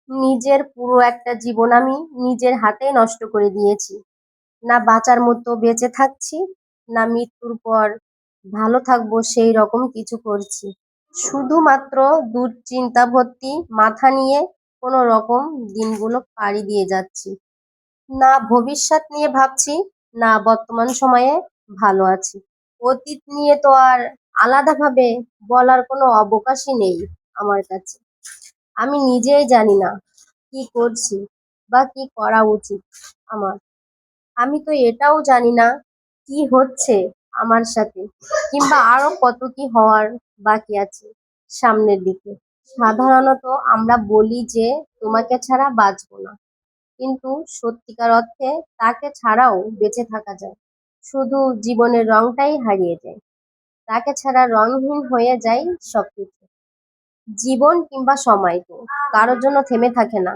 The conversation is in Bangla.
নিজের পুরো একটা জীবন আমি নিজের হাতেই নষ্ট করে দিয়েছি। না বাঁচার মতো বেঁচে থাকছি, না মৃত্যুর পর ভালো থাকবো সেই রকম কিছু করছি। শুধুমাত্র দুশ্চিন্তা ভর্তি মাথা নিয়ে কোনো রকম দিনগুলো পাড়ি দিয়ে যাচ্ছি। না ভবিষ্যৎ নিয়ে ভাবছি, না বর্তমান সময়ে ভালো আছি। অতীত নিয়ে তো আর আলাদাভাবে বলার কোনো অবকাশই নেই আমার কাছে। আমি নিজেই জানি না কি করছি বা কি করা উচিত আমার। আমি তো এটাও জানি না কি হচ্ছে আমার সাথে, কিংবা আরো কত কি হওয়ার বাকি আছে সামনের দিকে। সাধারণত আমরা বলি যে তোমাকে ছাড়া বাঁচবো না, কিন্তু সত্যিকার অর্থে তাকে ছাড়াও বেঁচে থাকা যায়, শুধু জীবনের রংটাই হারিয়ে যায়। তাকে ছাড়া রংহীন হয়ে যায় সবকিছু। জীবন কিংবা সময় তো কারোর জন্য থেমে থাকে না।